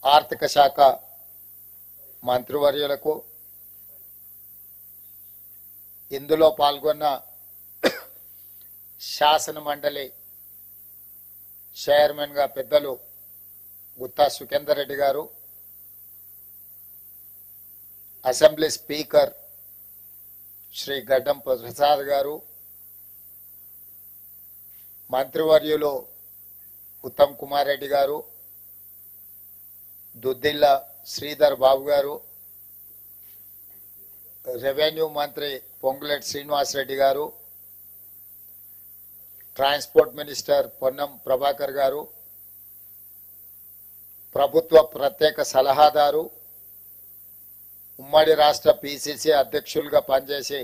ఆర్థిక శాఖ మంత్రివర్యులకు, ఇందులో పాల్గొన్న శాసన మండలి చైర్మన్గా పెద్దలు గుత్తా సుఖేందర్ రెడ్డి గారు, అసెంబ్లీ స్పీకర్ శ్రీ గడ్డం ప్రసాద్ గారు, మంత్రివర్యులు ఉత్తమ్ కుమార్ రెడ్డి గారు, దుద్దిల్ల శ్రీధర్ బాబు గారు, రెవెన్యూ మంత్రి పొంగులేటి శ్రీనివాసరెడ్డి గారు, ట్రాన్స్పోర్ట్ మినిస్టర్ పొన్నం ప్రభాకర్ గారు, ప్రభుత్వ ప్రత్యేక సలహాదారు, ఉమ్మడి రాష్ట్ర పిసిసి అధ్యక్షులుగా పనిచేసి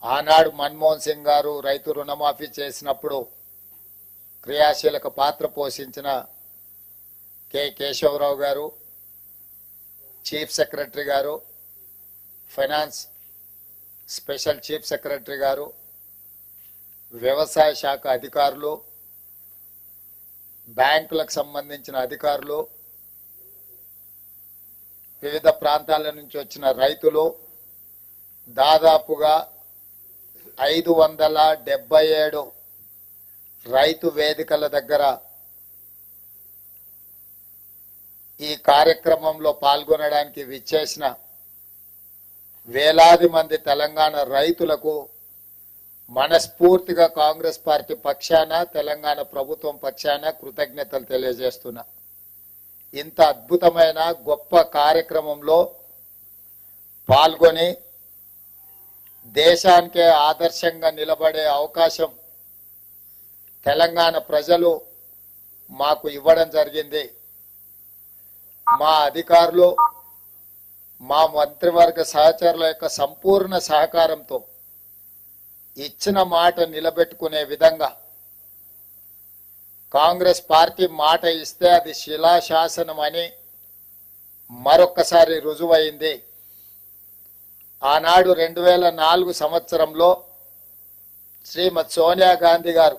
ఆనాడు మన్మోహన్ సింగ్ గారు రైతు రుణమాఫీ చేసినప్పుడు క్రియాశీలక పాత్ర పోషించిన కె కేశవరావు గారు, చీఫ్ సెక్రటరీ గారు, ఫైనాన్స్ స్పెషల్ చీఫ్ సెక్రటరీ గారు, వ్యవసాయ శాఖ అధికారులు, బ్యాంకులకు సంబంధించిన అధికారులు, వివిధ ప్రాంతాల నుంచి వచ్చిన రైతులు, దాదాపుగా 577 రైతు వేదికల దగ్గర ఈ కార్యక్రమంలో పాల్గొనడానికి విచ్చేసిన వేలాది మంది తెలంగాణ రైతులకు మనస్ఫూర్తిగా కాంగ్రెస్ పార్టీ పక్షాన, తెలంగాణ ప్రభుత్వం పక్షాన కృతజ్ఞతలు తెలియజేస్తున్నా. ఇంత అద్భుతమైన గొప్ప కార్యక్రమంలో పాల్గొని దేశానికే ఆదర్శంగా నిలబడే అవకాశం తెలంగాణ ప్రజలు మాకు ఇవ్వడం జరిగింది. మా అధికారులు, మా మంత్రివర్గ సహచరుల యొక్క సంపూర్ణ సహకారంతో ఇచ్చిన మాట నిలబెట్టుకునే విధంగా కాంగ్రెస్ పార్టీ మాట ఇస్తే అది శిలాశాసనం అని మరొక్కసారి రుజువైంది. ఆనాడు 2004 సంవత్సరంలో శ్రీమతి సోనియా గాంధీ గారు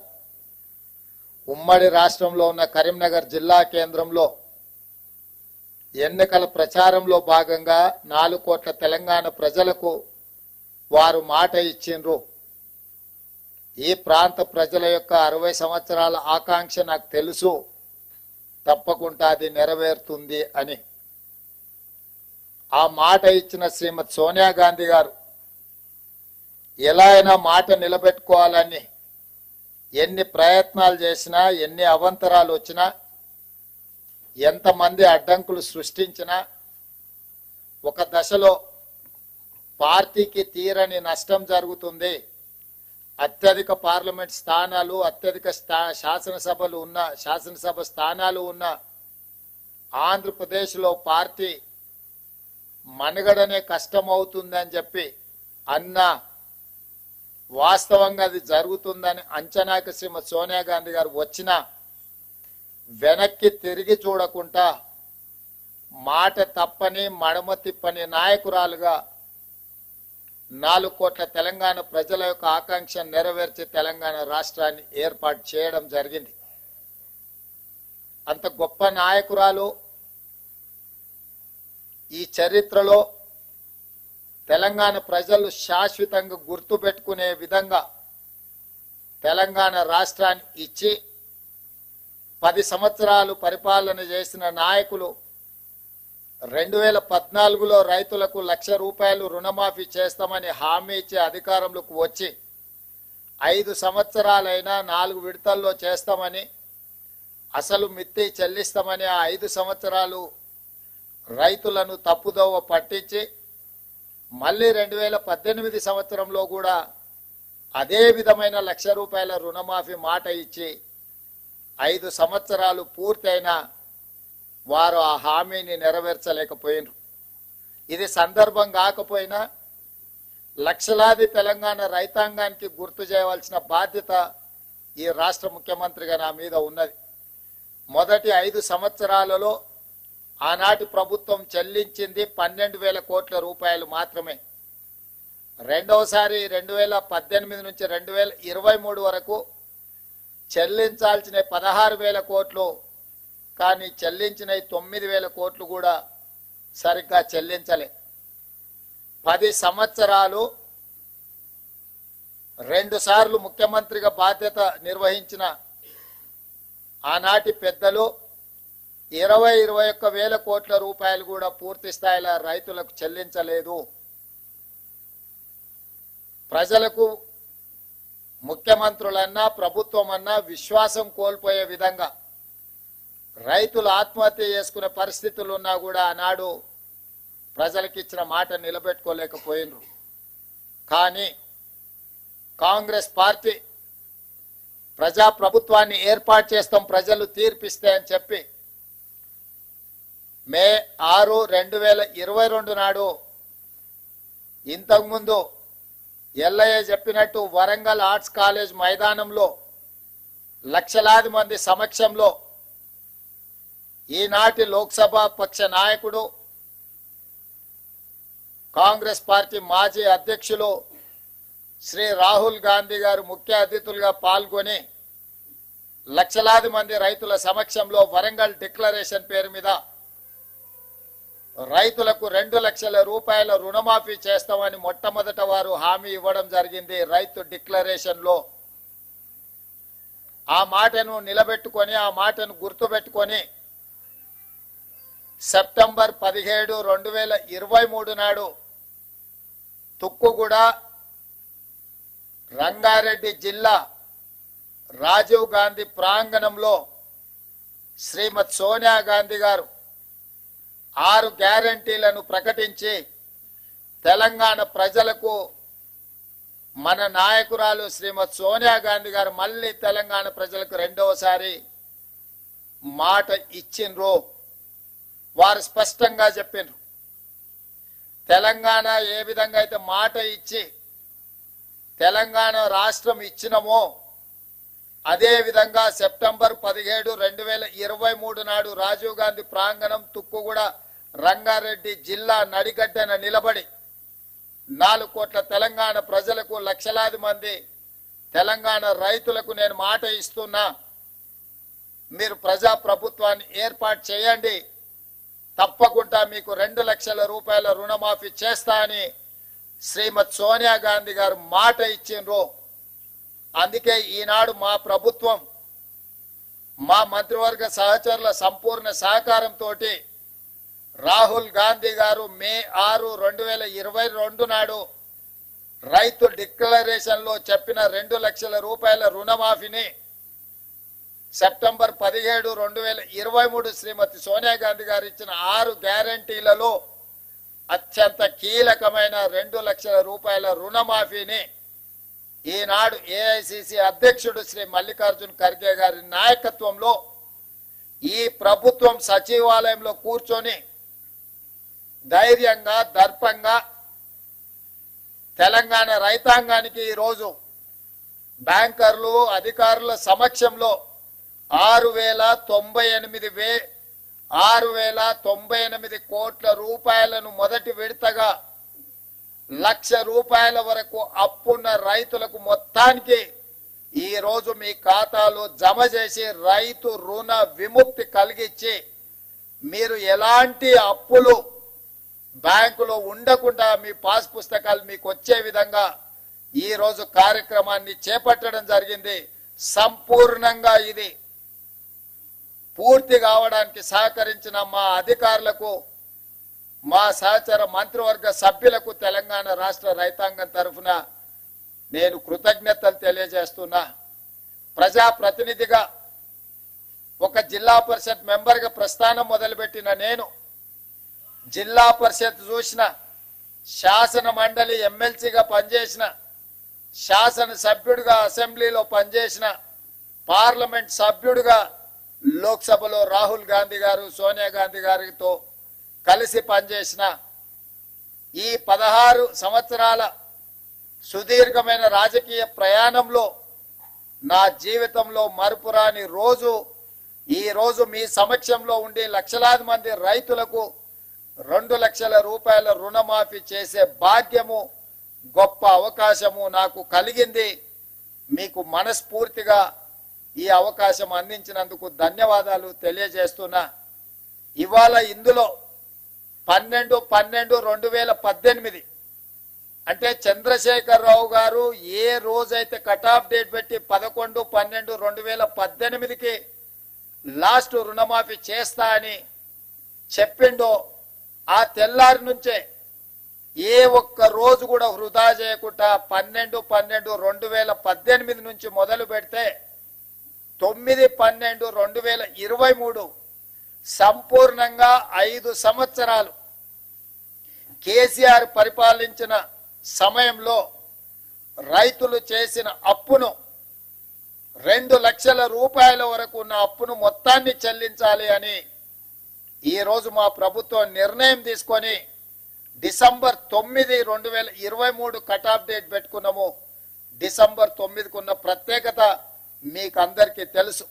ఉమ్మడి రాష్ట్రంలో ఉన్న కరీంనగర్ జిల్లా కేంద్రంలో ఎన్నికల ప్రచారంలో భాగంగా 4 కోట్ల తెలంగాణ ప్రజలకు వారు మాట ఇచ్చిండ్రు. ఈ ప్రాంత ప్రజల యొక్క 60 సంవత్సరాల ఆకాంక్ష నాకు తెలుసు, తప్పకుండా అది నెరవేరుతుంది అని ఆ మాట ఇచ్చిన శ్రీమతి సోనియా గాంధీ గారు ఎలా అయినా మాట నిలబెట్టుకోవాలని ఎన్ని ప్రయత్నాలు చేసినా, ఎన్ని అవాంతరాలు వచ్చినా, ఎంతమంది అడ్డంకులు సృష్టించినా ఒక దశలో పార్టీకి తీరని నష్టం జరుగుతుంది, అత్యధిక పార్లమెంట్ స్థానాలు, అత్యధిక శాసనసభ స్థానాలు ఉన్న ఆంధ్రప్రదేశ్లో పార్టీ మనుగడనే కష్టమవుతుందని చెప్పి అన్నా వాస్తవంగా అది జరుగుతుందని అంచనాకి శ్రీమతి సోనియా గాంధీ గారు వచ్చినా వెనక్కి తిరిగి చూడకుండా మాట తప్పని మడమ తిప్పని నాయకురాలుగా 4 కోట్ల తెలంగాణ ప్రజల యొక్క ఆకాంక్ష నెరవేర్చి తెలంగాణ రాష్ట్రాన్ని ఏర్పాటు చేయడం జరిగింది. అంత గొప్ప నాయకురాలు ఈ చరిత్రలో తెలంగాణ ప్రజలు శాశ్వతంగా గుర్తుపెట్టుకునే విధంగా తెలంగాణ రాష్ట్రాన్ని ఇచ్చి 10 సంవత్సరాలు పరిపాలన చేసిన నాయకులు 2014లో రైతులకు ₹1,00,000 రుణమాఫీ చేస్తామని హామీ ఇచ్చి అధికారంలోకి వచ్చి 5 సంవత్సరాలైనా 4 విడతల్లో చేస్తామని, అసలు మిత్తి చెల్లిస్తామని ఆ 5 సంవత్సరాలు రైతులను తప్పుదోవ పట్టించి మళ్ళీ 2018 సంవత్సరంలో కూడా అదే విధమైన ₹1,00,000 రుణమాఫీ మాట ఇచ్చి 5 సంవత్సరాలు పూర్తయినా వారు ఆ హామీని నెరవేర్చలేకపోయినారు. ఇది సందర్భం కాకపోయినా లక్షలాది తెలంగాణ రైతాంగానికి గుర్తు చేయవలసిన బాధ్యత ఈ రాష్ట్ర ముఖ్యమంత్రిగా నా మీద ఉన్నది. మొదటి 5 సంవత్సరాలలో ఆనాటి ప్రభుత్వం చెల్లించింది 12,000 కోట్ల రూపాయలు మాత్రమే. రెండవసారి 2018 నుంచి 2023 వరకు చెల్లించాల్సిన 16,000 కోట్లు కానీ చెల్లించిన 9,000 కోట్లు కూడా సరిగ్గా చెల్లించలే. 10 సంవత్సరాలు 2 సార్లు ముఖ్యమంత్రిగా బాధ్యత నిర్వహించిన ఆనాటి పెద్దలు 21,000 కోట్ల రూపాయలు కూడా పూర్తి స్థాయిలో రైతులకు చెల్లించలేదు. ప్రజలకు ముఖ్యమంత్రులన్నా ప్రభుత్వం అన్నా విశ్వాసం కోల్పోయే విధంగా రైతులు ఆత్మహత్య చేసుకునే పరిస్థితులు ఉన్నా కూడా ఆనాడు ప్రజలకు ఇచ్చిన మాట నిలబెట్టుకోలేకపోయినరు. కానీ కాంగ్రెస్ పార్టీ ప్రజా ప్రభుత్వాన్ని ఏర్పాటు చేస్తాం, ప్రజలు తీర్పిస్తే అని చెప్పి మే 6, 2022 నాడు ఇంతకుముందు ఎల్లయ్య చెప్పినట్టు వరంగల్ ఆర్ట్స్ కాలేజ్ మైదానంలో లక్షలాది మంది సమక్షంలో ఈనాటి లోక్సభ పక్ష నాయకుడు కాంగ్రెస్ పార్టీ మాజీ అధ్యక్షులు శ్రీ రాహుల్ గాంధీ గారు ముఖ్య అతిథులుగా పాల్గొని లక్షలాది మంది రైతుల సమక్షంలో వరంగల్ డిక్లరేషన్ పేరు మీద రైతులకు 2 లక్షల రూపాయల రుణమాఫీ చేస్తామని మొట్టమొదట వారు హామీ ఇవ్వడం జరిగింది. రైతు డిక్లరేషన్ లో ఆ మాటను నిలబెట్టుకొని ఆ మాటను గుర్తుపెట్టుకొని సెప్టెంబర్ 17, 2023 నాడు తుక్కుగూడ రంగారెడ్డి జిల్లా రాజీవ్ గాంధీ ప్రాంగణంలో శ్రీమతి సోనియా గాంధీ గారు 6 గ్యారంటీలను ప్రకటించి తెలంగాణ ప్రజలకు మన నాయకురాలు శ్రీమతి సోనియా గాంధీ గారు మళ్ళీ తెలంగాణ ప్రజలకు రెండవసారి మాట ఇచ్చిండ్రు. వారు స్పష్టంగా చెప్పినారు, తెలంగాణ ఏ విధంగా అయితే మాట ఇచ్చి తెలంగాణ రాష్ట్రం ఇచ్చినమో అదే విధంగా సెప్టెంబర్ 17, 2023 నాడు రాజీవ్ గాంధీ ప్రాంగణం తుక్కుగూడ రంగారెడ్డి జిల్లా నడిగడ్డన నిలబడి 4 కోట్ల తెలంగాణ ప్రజలకు లక్షలాది మంది తెలంగాణ రైతులకు నేను మాట ఇస్తున్నా, మీరు ప్రజా ప్రభుత్వాన్ని ఏర్పాటు చేయండి, తప్పకుండా మీకు 2 లక్షల రూపాయల రుణమాఫీ చేస్తా అని శ్రీమతి సోనియా గాంధీ గారు మాట ఇచ్చిండ్రు. అందుకే ఈనాడు మా ప్రభుత్వం మా మంత్రివర్గ సహచరుల సంపూర్ణ సహకారంతో రాహుల్ గాంధీ గారు మే 6, 2022 నాడు రైతు డిక్లరేషన్ లో చెప్పిన 2 లక్షల రూపాయల రుణమాఫీని సెప్టెంబర్ 17, 2023 శ్రీమతి సోనియా గాంధీ గారు ఇచ్చిన 6 గ్యారంటీలలో అత్యంత కీలకమైన 2 లక్షల రూపాయల రుణమాఫీని ఈనాడు ఏఐసిసి అధ్యక్షుడు శ్రీ మల్లికార్జున్ ఖర్గే గారి నాయకత్వంలో ఈ ప్రభుత్వం సచివాలయంలో కూర్చొని ధైర్యంగా దర్పంగా తెలంగాణ రైతాంగానికి ఈరోజు బ్యాంకర్లు అధికారుల సమక్షంలో 6,098 కోట్ల రూపాయలను మొదటి విడతగా 1,00,000 రూపాయల వరకు అప్పున్న రైతులకు మొత్తానికి ఈ రోజు మీ ఖాతాలో జమ చేసి రైతు రుణ విముక్తి కలిగించి మీరు ఎలాంటి అప్పులు బ్యాంకులో ఉండకుండా మీ పాస్ పుస్తకాలు మీకు వచ్చే విధంగా ఈ రోజు కార్యక్రమాన్ని చేపట్టడం జరిగింది. సంపూర్ణంగా ఇది పూర్తి కావడానికి సహకరించిన మా అధికారులకు, మా సహచర మంత్రివర్గ సభ్యులకు తెలంగాణ రాష్ట్ర రైతాంగం తరఫున నేను కృతజ్ఞతలు తెలియజేస్తున్నా. ప్రజాప్రతినిధిగా ఒక జిల్లా పరిషత్ మెంబర్గా ప్రస్థానం మొదలుపెట్టిన నేను జిల్లా పరిషత్ చూసిన, శాసన మండలి ఎమ్మెల్సీగా పనిచేసిన, శాసన సభ్యుడిగా అసెంబ్లీలో పనిచేసిన, పార్లమెంట్ సభ్యుడిగా లోక్సభలో రాహుల్ గాంధీ గారు సోనియా గాంధీ గారితో కలిసి పనిచేసిన ఈ 16 సంవత్సరాల సుదీర్ఘమైన రాజకీయ ప్రయాణంలో నా జీవితంలో మరుపురాని రోజు ఈ రోజు మీ సమక్షంలో ఉండి లక్షలాది మంది రైతులకు 2 లక్షల రూపాయల రుణమాఫీ చేసే భాగ్యము, గొప్ప అవకాశము నాకు కలిగింది. మీకు మనస్ఫూర్తిగా ఈ అవకాశం అందించినందుకు ధన్యవాదాలు తెలియజేస్తున్నా. ఇవాళ ఇందులో 12/12/2018 అంటే చంద్రశేఖరరావు గారు ఏ రోజైతే కట్ ఆఫ్ డేట్ పెట్టి 11/12/2018కి లాస్ట్ రుణమాఫీ చేస్తా అని చెప్పిండో ఆ తెల్లారి నుంచే ఏ ఒక్క రోజు కూడా వృధా చేయకుండా 12/12/2018 నుంచి మొదలు పెడితే 9/12/2023 సంపూర్ణంగా 5 సంవత్సరాలు కేసీఆర్ పరిపాలించిన సమయంలో రైతులు చేసిన అప్పును 2 లక్షల రూపాయల వరకు ఉన్న అప్పును మొత్తాన్ని చెల్లించాలి అని ఈ రోజు మా ప్రభుత్వం నిర్ణయం తీసుకొని డిసెంబర్ 9, 2023 కట్ ఆఫ్ డేట్ పెట్టుకున్నాము. డిసెంబర్ 9కు ఉన్న ప్రత్యేకత మీకు అందరికీ తెలుసు.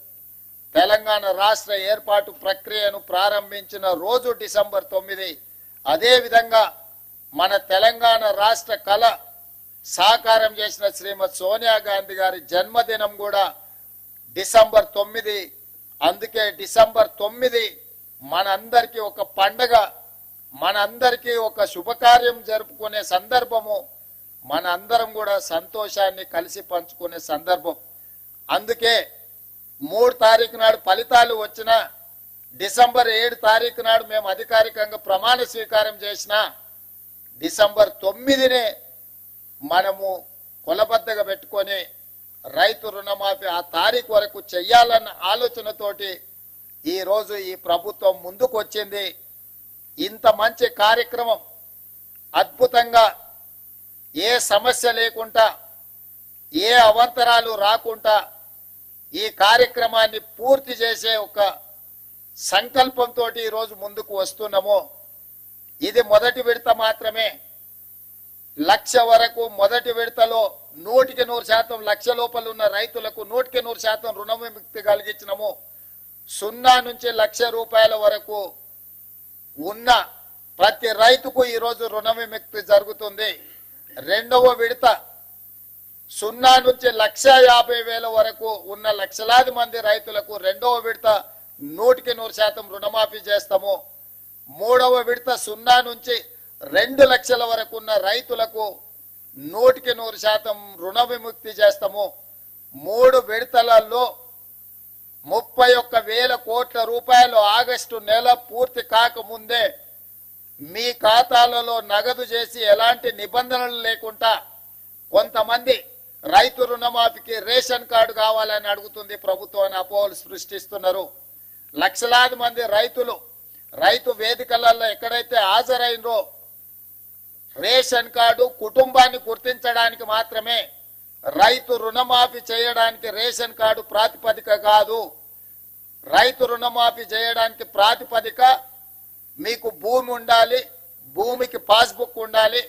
తెలంగాణ రాష్ట్ర ఏర్పాటు ప్రక్రియను ప్రారంభించిన రోజు డిసెంబర్ 9. అదే విధంగా మన తెలంగాణ రాష్ట్ర కళ సాకారం చేసిన శ్రీమతి సోనియా గాంధీ గారి జన్మదినం కూడా డిసెంబర్ 9. అందుకే డిసెంబర్ 9 మనందరికీ ఒక పండగ, మనందరికీ ఒక శుభకార్యం జరుపుకునే సందర్భము, మనందరం కూడా సంతోషాన్ని కలిసి పంచుకునే సందర్భం. అందుకే 3 తారీఖు నాడు ఫలితాలు వచ్చిన డిసెంబర్ 7 తారీఖు నాడు మేము అధికారికంగా ప్రమాణ స్వీకారం చేసిన డిసెంబర్ 9నే మనము కొలబద్దగా పెట్టుకొని రైతు రుణమాఫీ ఆ తారీఖు వరకు చెయ్యాలన్న ఆలోచనతోటి ఈ రోజు ఈ ప్రభుత్వం ముందుకు వచ్చింది. ఇంత మంచి కార్యక్రమం అద్భుతంగా ఏ సమస్య లేకుండా ఏ అవాంతరాలు రాకుండా ఈ కార్యక్రమాన్ని పూర్తి చేసే ఒక సంకల్పంతో ఈ రోజు ముందుకు వస్తున్నాము. ఇది మొదటి విడత మాత్రమే. 1,00,000 వరకు మొదటి విడతలో 100% లక్ష లోపల ఉన్న రైతులకు 100% రుణ విముక్తి కలిగించినము. 0 నుంచి 1,00,000 రూపాయల వరకు ఉన్న ప్రతి రైతుకు ఈ రోజు రుణ విముక్తి జరుగుతుంది. రెండవ విడత 0 నుంచి 1,50,000 వరకు ఉన్న లక్షలాది మంది రైతులకు రెండవ విడత 100% రుణమాఫీ చేస్తాము. మూడవ విడత 0 నుంచి 2 లక్షల వరకు ఉన్న రైతులకు 100% రుణ విముక్తి చేస్తాము. 3 విడతలలో 31,000 కోట్ల రూపాయలు ఆగస్టు నెల పూర్తి కాకముందే మీ ఖాతాలలో నగదు చేసి ఎలాంటి నిబంధనలు లేకుండా కొంతమంది రైతు రుణమాఫీకి రేషన్ కార్డు కావాలని అడుగుతుంది ప్రభుత్వాన్ని అపోహలు సృష్టిస్తున్నారు. లక్షలాది మంది రైతులు రైతు వేదికలలో ఎక్కడైతే హాజరైనరో రేషన్ కార్డు కుటుంబాన్ని గుర్తించడానికి మాత్రమే, రైతు రుణమాఫీ చేయడానికి రేషన్ కార్డు ప్రాతిపదిక కాదు. రైతు రుణమాఫీ చేయడానికి ప్రాతిపదిక మీకు భూమి ఉండాలి, భూమికి పాస్బుక్ ఉండాలి.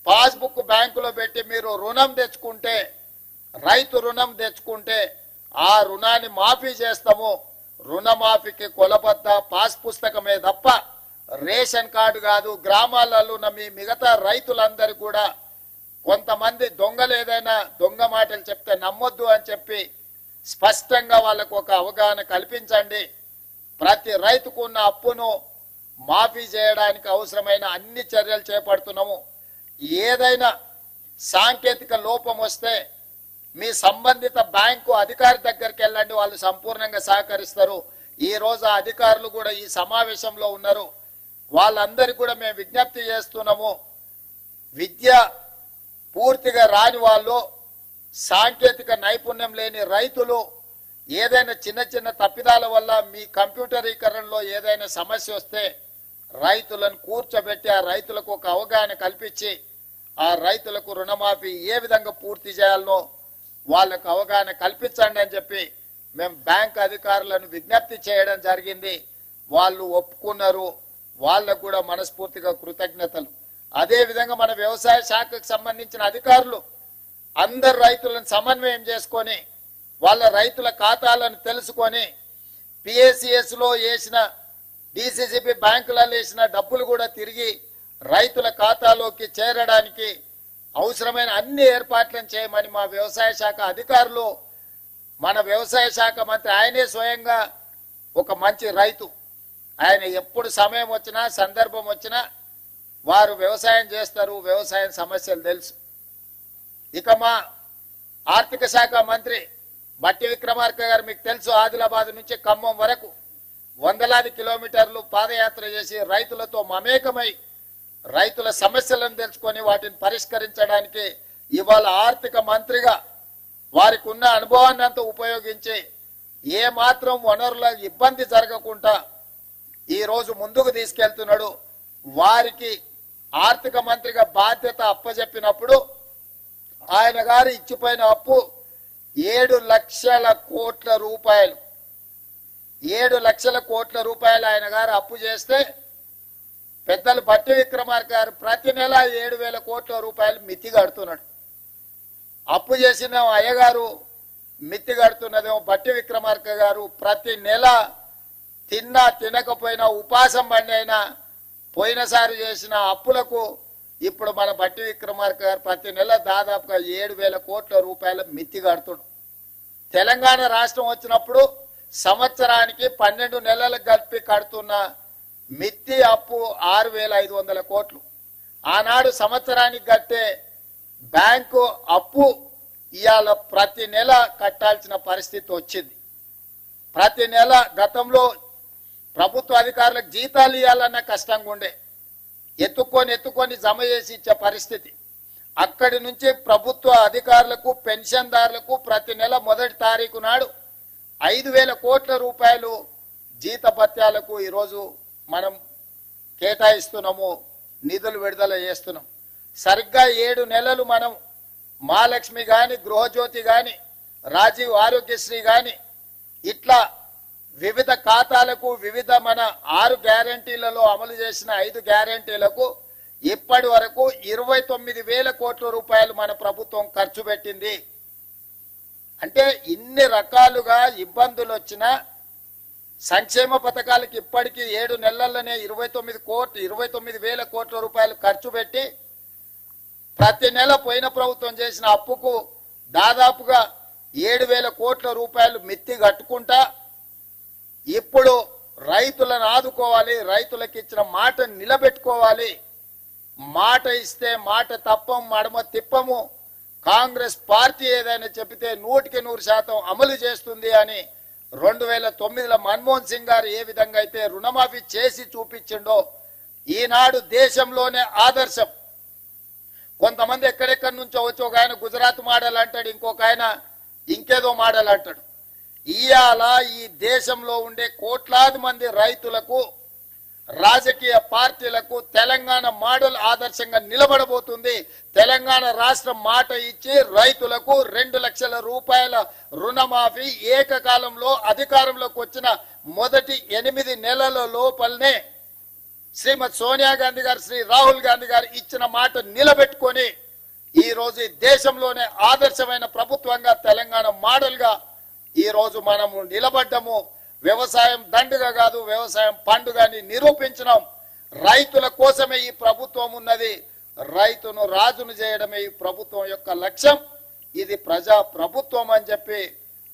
పాస్బుక్ బ్యాంకులో పెట్టి మీరు రుణం తెచ్చుకుంటే, రైతు రుణం తెచ్చుకుంటే ఆ రుణాన్ని మాఫీ చేస్తాము. రుణమాఫీకి కొలబద్ద పాస్ పుస్తకమే తప్ప రేషన్ కార్డు కాదు. గ్రామాలలో ఉన్న మీ మిగతా రైతులందరూ కూడా కొంతమంది దొంగలు ఏదైనా దొంగ మాటలు చెప్తే నమ్మొద్దు అని చెప్పి స్పష్టంగా వాళ్ళకు ఒక అవగాహన కల్పించండి. ప్రతి రైతుకు ఉన్న అప్పును మాఫీ చేయడానికి అవసరమైన అన్ని చర్యలు చేపడుతున్నాము. ఏదైనా సాంకేతిక లోపం వస్తే మీ సంబంధిత బ్యాంకు అధికారి దగ్గరికి వెళ్ళండి, వాళ్ళు సంపూర్ణంగా సహకరిస్తారు. ఈ రోజు అధికారులు కూడా ఈ సమావేశంలో ఉన్నారు. వాళ్ళందరికీ కూడా మేము విజ్ఞప్తి చేస్తున్నాము. విద్య పూర్తిగా రాని వాళ్ళు, సాంకేతిక నైపుణ్యం లేని రైతులు ఏదైనా చిన్న చిన్న తప్పిదాల వల్ల మీ కంప్యూటరీకరణలో ఏదైనా సమస్య వస్తే రైతులను కూర్చోబెట్టి ఆ రైతులకు ఒక అవగాహన కల్పించి ఆ రైతులకు రుణమాఫీ ఏ విధంగా పూర్తి చేయాలనో వాళ్ళకు అవగాహన కల్పించండి అని చెప్పి మేము బ్యాంక్ అధికారులను విజ్ఞప్తి చేయడం జరిగింది. వాళ్ళు ఒప్పుకున్నారు. వాళ్ళకు కూడా మనస్ఫూర్తిగా కృతజ్ఞతలు. అదే విధంగా మన వ్యవసాయ శాఖకు సంబంధించిన అధికారులు అందరు రైతులను సమన్వయం చేసుకొని వాళ్ళ రైతుల ఖాతాలను తెలుసుకొని పిఎస్సిఎస్ లో వేసిన డిసిసిబి బ్యాంకులలో వేసిన డబ్బులు కూడా తిరిగి రైతుల ఖాతాలోకి చేరడానికి అవసరమైన అన్ని ఏర్పాట్లను చేయమని మా వ్యవసాయ శాఖ అధికారులు మన వ్యవసాయ శాఖ మంత్రి ఆయనే స్వయంగా ఒక మంచి రైతు. ఆయన ఎప్పుడు సమయం వచ్చినా సందర్భం వచ్చినా వారు వ్యవసాయం చేస్తారు, వ్యవసాయం సమస్యలు తెలుసు. ఇక మా ఆర్థిక శాఖ మంత్రి బట్టి విక్రమార్క గారు మీకు తెలుసు, ఆదిలాబాద్ నుంచి ఖమ్మం వరకు వందలాది కిలోమీటర్లు పాదయాత్ర చేసి రైతులతో మమేకమై రైతుల సమస్యలను తెలుసుకొని వాటిని పరిష్కరించడానికి ఇవాళ ఆర్థిక మంత్రిగా వారికి ఉన్న అనుభవాన్ని అంతా ఉపయోగించి ఏ మాత్రం వనరుల ఇబ్బంది జరగకుండా ఈరోజు ముందుకు తీసుకెళ్తున్నాడు. వారికి ఆర్థిక మంత్రిగా బాధ్యత అప్పచెప్పినప్పుడు ఆయన గారు ఇచ్చిపోయిన అప్పు 7 లక్షల కోట్ల రూపాయలు. 7 లక్షల కోట్ల రూపాయలు ఆయన గారు అప్పు చేస్తే పెద్దలు బట్టి విక్రమార్క గారు ప్రతి నెల 7,000 కోట్ల రూపాయలు మిత్తి కడుతున్నాడు. అప్పు చేసిన అయ్యగారు మిత్తి కడుతున్నదేమో బట్టి విక్రమార్క గారు ప్రతి నెల తిన్నా తినకపోయినా ఉపాసం బండి అయినా పోయినసారి చేసిన అప్పులకు ఇప్పుడు మన బట్టి విక్రమార్క గారు ప్రతి నెల దాదాపుగా 7,000 కోట్ల రూపాయల మిత్తి కడుతున్నాడు. తెలంగాణ రాష్ట్రం వచ్చినప్పుడు సంవత్సరానికి 12 నెలలకు కలిపి కడుతున్న మిత్తి అప్పు 6,500 కోట్లు. ఆనాడు సంవత్సరానికి కట్టే బ్యాంకు అప్పు ఇవాళ ప్రతి నెల కట్టాల్సిన పరిస్థితి వచ్చింది. ప్రతి నెల గతంలో ప్రభుత్వ అధికారులకు జీతాలు ఇవ్వాలన్న కష్టంగా ఉండే, ఎత్తుకొని జమ చేసి ఇచ్చే పరిస్థితి. అక్కడి నుంచి ప్రభుత్వ అధికారులకు పెన్షన్దారులకు ప్రతి నెల మొదటి తారీఖు నాడు 5,000 కోట్ల రూపాయలు జీతభత్యాలకు ఈరోజు మనం కేటాయిస్తున్నాము, నిధులు విడుదల చేస్తున్నాం. సరిగ్గా 7 నెలలు మనం మహాలక్ష్మి కానీ, గృహజ్యోతి కానీ, రాజీవ్ ఆరోగ్యశ్రీ కానీ ఇట్లా వివిధ ఖాతాలకు వివిధ మన 6 గ్యారంటీలలో అమలు చేసిన 5 గ్యారంటీలకు ఇప్పటి వరకు 29,000 కోట్ల రూపాయలు మన ప్రభుత్వం ఖర్చు పెట్టింది. అంటే ఇన్ని రకాలుగా ఇబ్బందులు వచ్చినా సంక్షేమ పథకాలకు ఇప్పటికీ 7 నెలల్లోనే 29,000 కోట్ల రూపాయలు ఖర్చు పెట్టి ప్రతి నెల పోయిన ప్రభుత్వం చేసిన అప్పుకు దాదాపుగా 7,000 కోట్ల రూపాయలు మిత్తి కట్టుకుంటా ఇప్పుడు రైతులను ఆదుకోవాలి, రైతులకు ఇచ్చిన మాట నిలబెట్టుకోవాలి. మాట ఇస్తే మాట తప్పం, మడమ తిప్పము. కాంగ్రెస్ పార్టీ ఏదైనా చెబితే 100% అమలు చేస్తుంది అని 2009లో మన్మోహన్ సింగ్ గారు ఏ విధంగా అయితే రుణమాఫీ చేసి చూపించిండో ఈనాడు దేశంలోనే ఆదర్శం. కొంతమంది ఎక్కడెక్కడి నుంచో వచ్చి ఒక ఆయన గుజరాత్ మోడల్ అంటాడు, ఇంకొక ఆయన ఇంకేదో మోడల్ అంటాడు. ఇవాళ ఈ దేశంలో ఉండే కోట్లాది మంది రైతులకు, రాజకీయ పార్టీలకు తెలంగాణ మోడల్ ఆదర్శంగా నిలబడబోతుంది. తెలంగాణ రాష్ట్రం మాట ఇచ్చి రైతులకు 2 లక్షల రూపాయల రుణమాఫీ ఏకకాలంలో అధికారంలోకి వచ్చిన మొదటి 8 నెలల లోపలనే శ్రీమతి సోనియా గాంధీ గారు, శ్రీ రాహుల్ గాంధీ గారు ఇచ్చిన మాట నిలబెట్టుకొని ఈ రోజు దేశంలోనే ఆదర్శమైన ప్రభుత్వంగా తెలంగాణ మోడల్ గా ఈ రోజు మనము నిలబడ్డము. వ్యవసాయం దండుగా కాదు, వ్యవసాయం పండుగని నిరూపించినాం. రైతుల కోసమే ఈ ప్రభుత్వం ఉన్నది, రైతును రాజును చేయడమే ఈ ప్రభుత్వం యొక్క లక్ష్యం. ఇది ప్రజా ప్రభుత్వం అని చెప్పి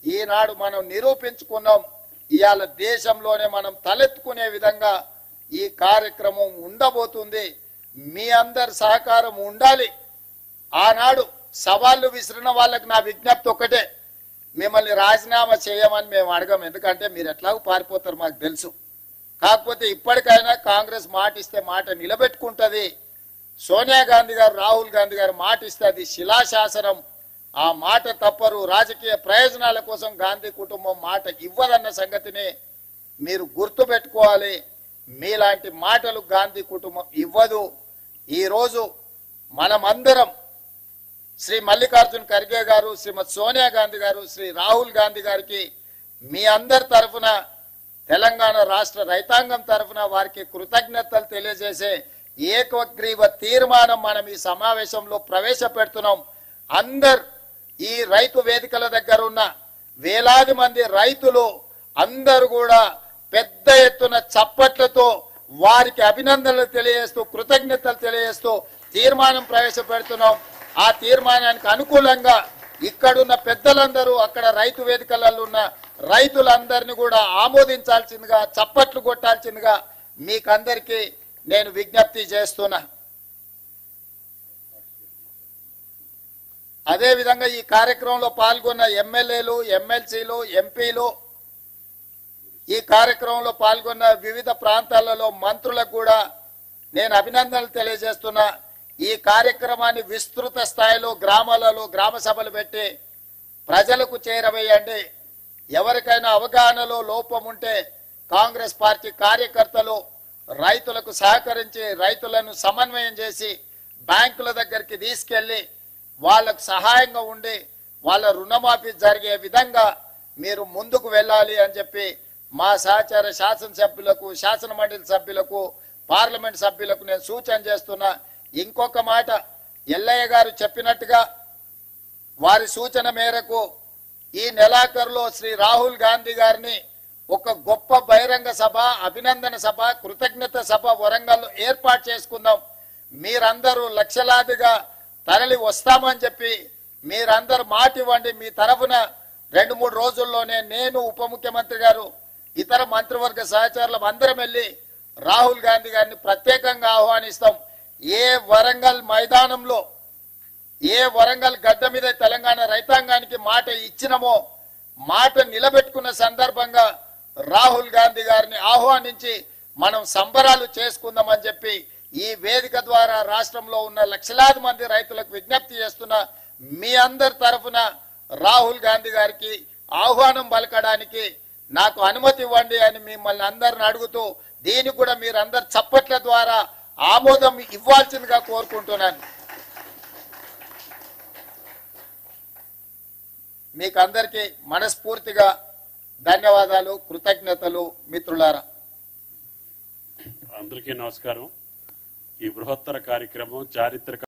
ఈనాడు మనం నిరూపించుకున్నాం. ఇవాళ దేశంలోనే మనం తలెత్తుకునే విధంగా ఈ కార్యక్రమం ఉండబోతుంది. మీ అందరి సహకారం ఉండాలి. ఆనాడు సవాళ్లు విసిరిన వాళ్ళకి నా విజ్ఞప్తి ఒక్కటే, మిమ్మల్ని రాజీనామా చేయమని మేము అడగం, ఎందుకంటే మీరు ఎట్లాగూ పారిపోతారు మాకు తెలుసు. కాకపోతే ఇప్పటికైనా కాంగ్రెస్ మాట ఇస్తే మాట నిలబెట్టుకుంటుంది. సోనియా గాంధీ గారు, రాహుల్ గాంధీ గారు మాట ఇస్తే అది శిలాశాసనం. ఆ మాట తప్పరు. రాజకీయ ప్రయోజనాల కోసం గాంధీ కుటుంబం మాట ఇవ్వదన్న సంగతిని మీరు గుర్తు పెట్టుకోవాలి. మీలాంటి మాటలు గాంధీ కుటుంబం ఇవ్వదు. ఈరోజు మనమందరం శ్రీ మల్లికార్జున్ ఖర్గే గారు, శ్రీమతి సోనియా గాంధీ గారు, శ్రీ రాహుల్ గాంధీ గారికి మీ అందరి తరఫున, తెలంగాణ రాష్ట్ర రైతాంగం తరఫున వారికి కృతజ్ఞతలు తెలియజేసే ఏకగ్రీవ తీర్మానం మనం ఈ సమావేశంలో ప్రవేశపెడుతున్నాం. అందరు ఈ రైతు వేదికల దగ్గర ఉన్న వేలాది మంది రైతులు అందరూ కూడా పెద్ద ఎత్తున చప్పట్లతో వారికి అభినందనలు తెలియజేస్తూ, కృతజ్ఞతలు తెలియజేస్తూ తీర్మానం ప్రవేశపెడుతున్నాం. ఆ తీర్మానానికి అనుకూలంగా ఇక్కడున్న పెద్దలందరూ అక్కడ రైతు వేదికలలో ఉన్న రైతులందరినీ కూడా ఆమోదించాల్సిందిగా చప్పట్లు కొట్టాల్సిందిగా మీకందరికీ నేను విజ్ఞప్తి చేస్తున్నా. అదేవిధంగా ఈ కార్యక్రమంలో పాల్గొన్న ఎమ్మెల్యేలు, ఎమ్మెల్సీలు, ఎంపీలు, ఈ కార్యక్రమంలో పాల్గొన్న వివిధ ప్రాంతాలలో మంత్రులకు కూడా నేను అభినందనలు తెలియజేస్తున్నా. ఈ కార్యక్రమాన్ని విస్తృత స్థాయిలో గ్రామాలలో గ్రామ సభలు పెట్టి ప్రజలకు చేరవేయండి. ఎవరికైనా అవగాహనలో లోపం ఉంటే కాంగ్రెస్ పార్టీ కార్యకర్తలు రైతులకు సహకరించి రైతులను సమన్వయం చేసి బ్యాంకుల దగ్గరికి తీసుకెళ్లి వాళ్ళకు సహాయంగా ఉండి వాళ్ళ రుణమాఫీ జరిగే విధంగా మీరు ముందుకు వెళ్ళాలి అని చెప్పి మా సహచార శాసనసభ్యులకు, శాసన మండలి సభ్యులకు, పార్లమెంట్ సభ్యులకు నేను సూచన చేస్తున్నా. ఇంకొక మాట, ఎల్లయ్య గారు చెప్పినట్టుగా వారి సూచన మేరకు ఈ నెలాఖరులో శ్రీ రాహుల్ గాంధీ గారిని ఒక గొప్ప బహిరంగ సభ, అభినందన సభ, కృతజ్ఞత సభ వరంగల్లో ఏర్పాటు చేసుకుందాం. మీరందరూ లక్షలాదిగా తరలి వస్తామని చెప్పి మీరందరూ మాట ఇవ్వండి. మీ తరఫున 2-3 రోజుల్లోనే నేను, ఉప ముఖ్యమంత్రి గారు, ఇతర మంత్రివర్గ సహచరులు అందరం వెళ్ళి రాహుల్ గాంధీ గారిని ప్రత్యేకంగా ఆహ్వానిస్తాం. ఏ వరంగల్ మైదానంలో, ఏ వరంగల్ గడ్డ మీద తెలంగాణ రైతాంగానికి మాట ఇచ్చినమో మాట నిలబెట్టుకున్న సందర్భంగా రాహుల్ గాంధీ గారిని ఆహ్వానించి మనం సంబరాలు చేసుకుందామని చెప్పి ఈ వేదిక ద్వారా రాష్ట్రంలో ఉన్న లక్షలాది మంది రైతులకు విజ్ఞప్తి చేస్తున్నా. మీ అందరి తరఫున రాహుల్ గాంధీ గారికి ఆహ్వానం పలకడానికి నాకు అనుమతి ఇవ్వండి అని మిమ్మల్ని అందరిని అడుగుతూ దీనికి కూడా మీరందరు చప్పట్ల ద్వారా ఆమోదం ఇవ్వాల్సిందిగా కోరుకుంటున్నాను. మీకు అందరికీ మనస్ఫూర్తిగా ధన్యవాదాలు, కృతజ్ఞతలు మిత్రులారా. అందరికీ నమస్కారం. ఈ బృహత్తర కార్యక్రమం చారిత్రక